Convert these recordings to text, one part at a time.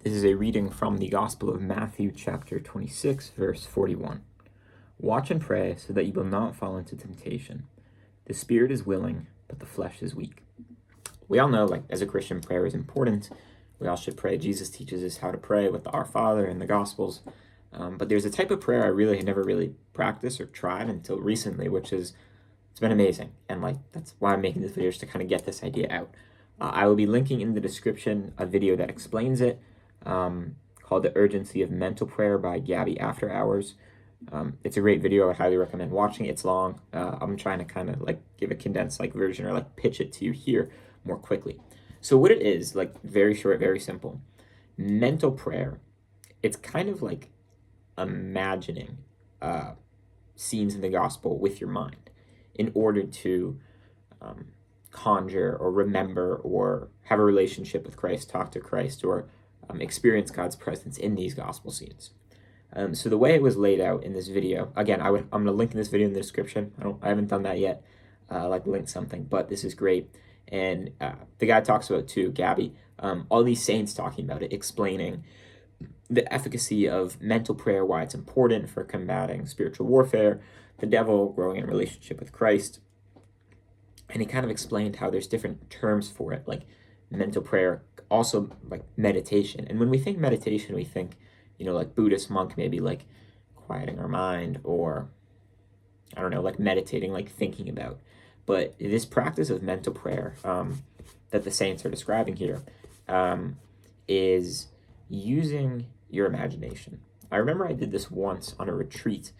This is a reading from the Gospel of Matthew, chapter 26, verse 41. Watch and pray so that you will not fall into temptation. The spirit is willing, but the flesh is weak. We all know, as a Christian, prayer is important. We all should pray. Jesus teaches us how to pray with the Our Father and the Gospels. But there's a type of prayer I really had never really practiced or tried until recently, which is, it's been amazing. And that's why I'm making this video, is to kind of get this idea out. I will be linking in the description a video that explains it, called The Urgency of Mental Prayer by Gabby After Hours. It's a great video. I would highly recommend watching it. It's long. I'm trying to kind of give a condensed version, or pitch it to you here more quickly. So what it is, very short, very simple. Mental prayer, it's kind of like imagining scenes in the gospel with your mind in order to conjure or remember or have a relationship with Christ, talk to Christ, or experience God's presence in these gospel scenes. So the way it was laid out in this video, again, I'm going to link this video in the description. I haven't done that yet, link something, but this is great. And the guy talks about too, Gabby, all these saints talking about it, explaining the efficacy of mental prayer, why it's important for combating spiritual warfare, the devil, growing in relationship with Christ. And he kind of explained how there's different terms for it, like mental prayer, also meditation. And when we think meditation, we think, Buddhist monk, maybe quieting our mind, or I don't know, meditating, thinking about. But this practice of mental prayer that the saints are describing here is using your imagination. I remember I did this once on a retreat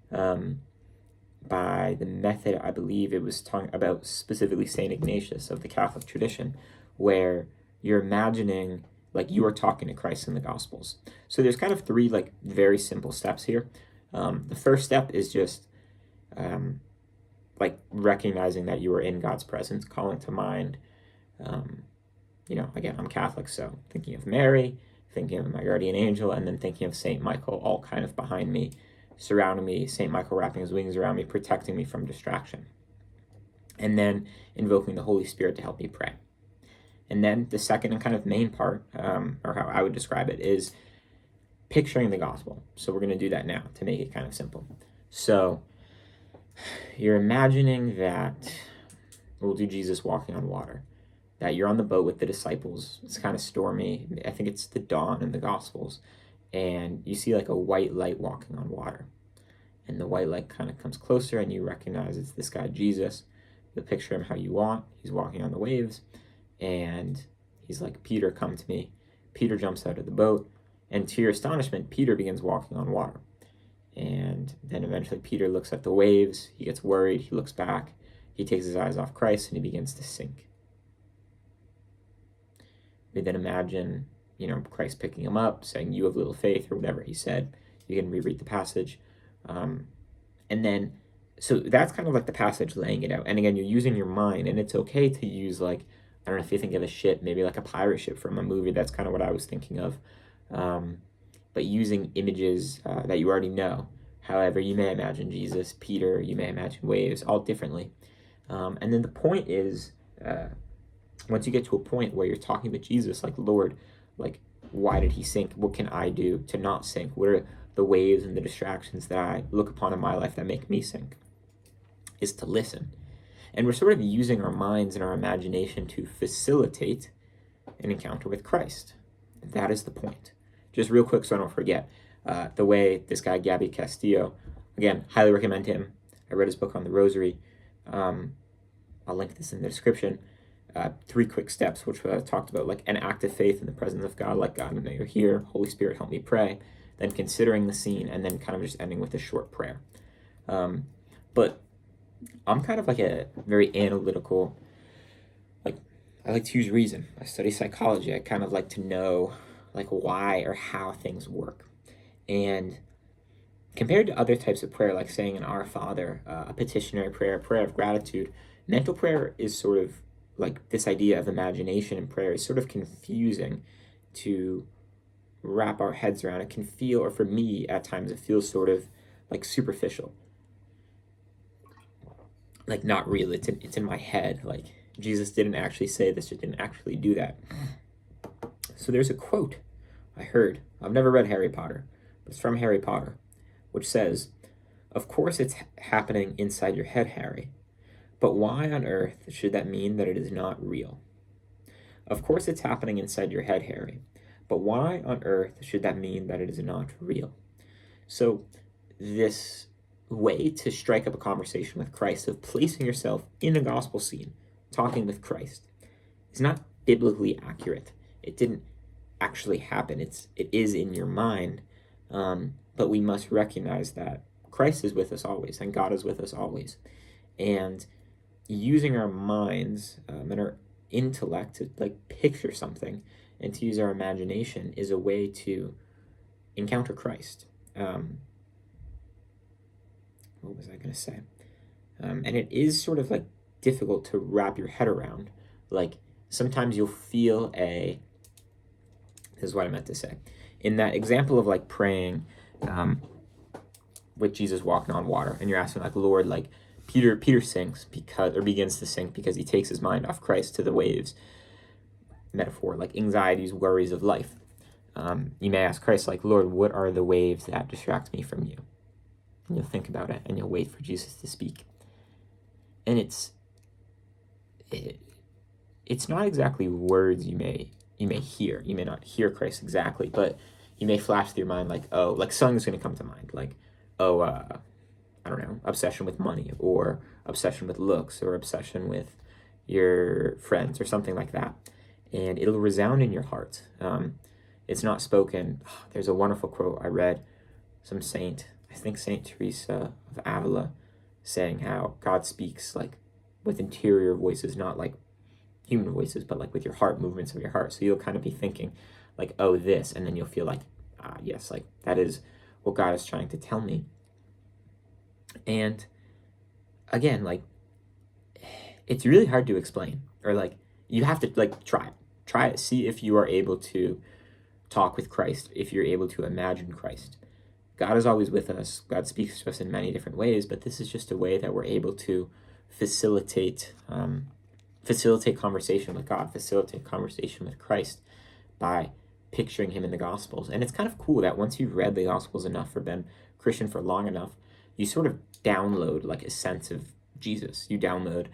by the method, I believe it was talking about specifically St. Ignatius of the Catholic tradition, where you're imagining you are talking to Christ in the Gospels. So there's kind of three very simple steps here. The first step is just recognizing that you are in God's presence, calling to mind, again, I'm Catholic, so thinking of Mary, thinking of my guardian angel, and then thinking of St. Michael, all kind of behind me, surrounding me, St. Michael wrapping his wings around me, protecting me from distraction. And then invoking the Holy Spirit to help me pray. And then the second and kind of main part, or how I would describe it, is picturing the gospel. So we're going to do that now to make it kind of simple. So you're imagining that, we'll do Jesus walking on water, that you're on the boat with the disciples. It's kind of stormy. I think it's the dawn in the Gospels. And you see a white light walking on water. And the white light kind of comes closer, and you recognize it's this guy, Jesus. You'll picture him how you want. He's walking on the waves. And he's like, Peter, come to me. Peter jumps out of the boat. And to your astonishment, Peter begins walking on water. And then eventually Peter looks at the waves. He gets worried. He looks back. He takes his eyes off Christ, and he begins to sink. We then imagine, Christ picking him up, saying, you have little faith, or whatever he said. You can reread the passage. And then, so that's kind of the passage laying it out. And again, you're using your mind, and it's okay to use I don't know if you think of a ship, maybe a pirate ship from a movie. That's kind of what I was thinking of. But using images that you already know. However, you may imagine Jesus, Peter, you may imagine waves, all differently. And then the point is, once you get to a point where you're talking to Jesus, Lord, why did he sink? What can I do to not sink? What are the waves and the distractions that I look upon in my life that make me sink? Is to listen. And we're sort of using our minds and our imagination to facilitate an encounter with Christ. That is the point. Just real quick so I don't forget, the way this guy, Gabby Castillo, again, highly recommend him. I read his book on the Rosary. I'll link this in the description. 3 quick steps, which I talked about, an act of faith in the presence of God, God, I know you're here. Holy Spirit, help me pray. Then considering the scene, and then kind of just ending with a short prayer. But I'm kind of a very analytical, I like to use reason. I study psychology. I kind of like to know why or how things work. And compared to other types of prayer, like saying an Our Father, a petitionary prayer, a prayer of gratitude, mental prayer is sort of this idea of imagination and prayer is sort of confusing to wrap our heads around. It can feel, or for me at times, it feels sort of superficial. Not real. It's in my head. Jesus didn't actually say this, or didn't actually do that. So there's a quote I've never read Harry Potter, but it's from Harry Potter, which says, "Of course it's happening inside your head, Harry, but why on earth should that mean that it is not real?" Of course it's happening inside your head, Harry, but why on earth should that mean that it is not real? So this way to strike up a conversation with Christ, of placing yourself in a gospel scene, talking with Christ, is not biblically accurate. It didn't actually happen. It is in your mind, but we must recognize that Christ is with us always, and God is with us always. And using our minds and our intellect to picture something and to use our imagination is a way to encounter Christ. What was I going to say? And it is sort of difficult to wrap your head around. Sometimes you'll feel this is what I meant to say. In that example of praying with Jesus walking on water, and you're asking Lord, Peter sinks begins to sink because he takes his mind off Christ to the waves. Metaphor, anxieties, worries of life. You may ask Christ, Lord, what are the waves that distract me from you? And you'll think about it, and you'll wait for Jesus to speak. And it's not exactly words you may hear. You may not hear Christ exactly, but you may flash through your mind something's going to come to mind, I don't know, obsession with money, or obsession with looks, or obsession with your friends, or something like that. And it'll resound in your heart. It's not spoken. There's a wonderful quote I read, some saint, I think Saint Teresa of Avila, saying how God speaks with interior voices, not human voices, but with your heart, movements of your heart. So you'll kind of be thinking oh, this, and then you'll feel yes, that is what God is trying to tell me. And again, it's really hard to explain, or you have to try it, see if you are able to talk with Christ, if you're able to imagine Christ. God is always with us. God speaks to us in many different ways, but this is just a way that we're able to facilitate conversation with God, facilitate conversation with Christ by picturing him in the Gospels. And it's kind of cool that once you've read the Gospels enough or been Christian for long enough, you sort of download a sense of Jesus. You download,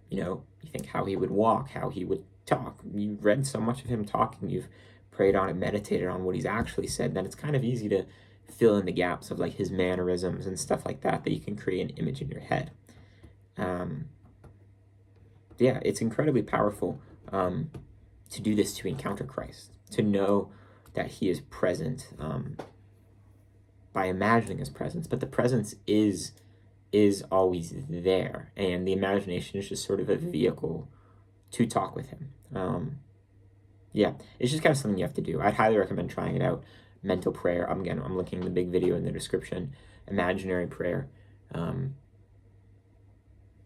you think how he would walk, how he would talk. You've read so much of him talking, you've prayed on it, meditated on what he's actually said, then it's kind of easy to fill in the gaps of his mannerisms and stuff like that you can create an image in your head. Yeah, it's incredibly powerful to do this, to encounter Christ, to know that he is present by imagining his presence, but the presence is always there, and the imagination is just sort of a vehicle to talk with him. Yeah, it's just kind of something you have to do. I'd highly recommend trying it out. Mental prayer. I'm linking the big video in the description. Imaginary prayer.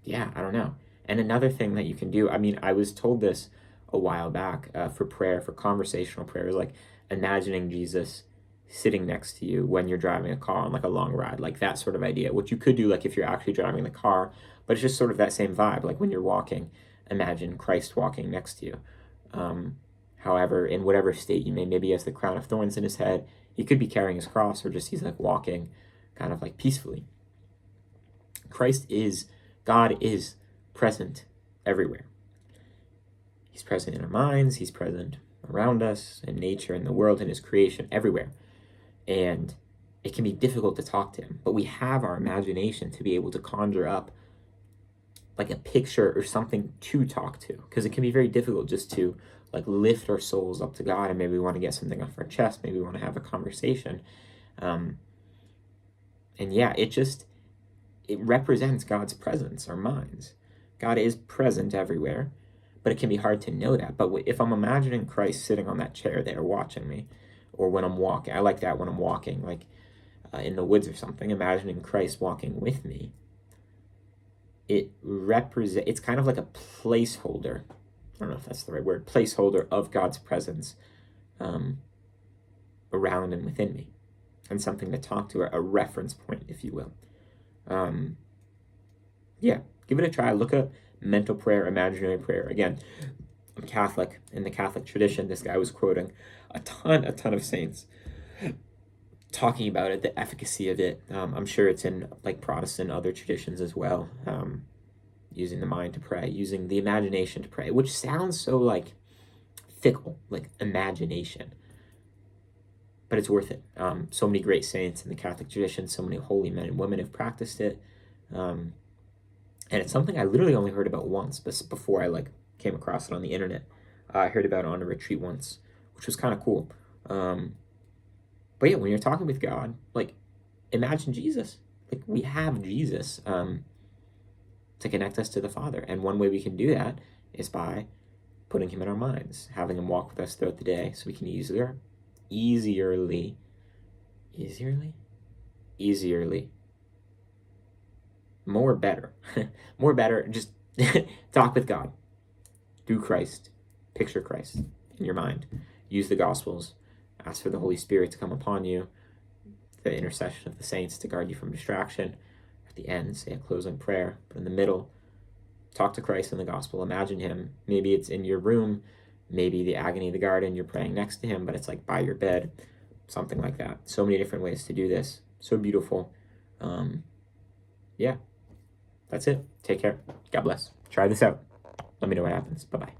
Yeah, I don't know. And another thing that you can do, I was told this a while back for prayer, for conversational prayer, is imagining Jesus sitting next to you when you're driving a car on a long ride, that sort of idea, which you could do if you're actually driving the car, but it's just sort of that same vibe. When you're walking, imagine Christ walking next to you. However, in whatever state you may, maybe he has the crown of thorns in his head, he could be carrying his cross, or just he's walking kind of peacefully. God is present everywhere. He's present in our minds, he's present around us, in nature, in the world, in his creation, everywhere. And it can be difficult to talk to him, but we have our imagination to be able to conjure up a picture or something to talk to, because it can be very difficult just to lift our souls up to God, and maybe we want to get something off our chest, maybe we want to have a conversation. And yeah, it represents God's presence, our minds. God is present everywhere, but it can be hard to know that. But if I'm imagining Christ sitting on that chair there watching me, or when I'm walking, I like that when I'm walking, in the woods or something, imagining Christ walking with me, it's kind of like a placeholder. I don't know if that's the right word, placeholder of God's presence around and within me, and something to talk to, a reference point, if you will. Yeah, give it a try. Look up mental prayer, imaginary prayer. Again, I'm Catholic. In the Catholic tradition, this guy was quoting a ton of saints talking about it, the efficacy of it. I'm sure it's in like Protestant other traditions as well. Using the mind to pray, using the imagination to pray, which sounds so like fickle, like imagination, but it's worth it. So many great saints in the Catholic tradition, so many holy men and women have practiced it, and it's something I literally only heard about once, but before I like came across it on the internet. I heard about it on a retreat once, which was kind of cool. But yeah, when you're talking with God, like imagine Jesus. Like we have Jesus to connect us to the Father, and one way we can do that is by putting him in our minds, having him walk with us throughout the day, so we can easierly, more better, just talk with God through Christ, picture Christ in your mind, use the Gospels, ask for the Holy Spirit to come upon you, the intercession of the saints to guard you from distraction. At the end, say a closing prayer, but in the middle, talk to Christ in the Gospel, imagine him. Maybe it's in your room, maybe the agony of the garden, you're praying next to him, but it's like by your bed, something like that. So many different ways to do this. So beautiful. Yeah, that's it. Take care. God bless. Try this out. Let me know what happens. Bye-bye.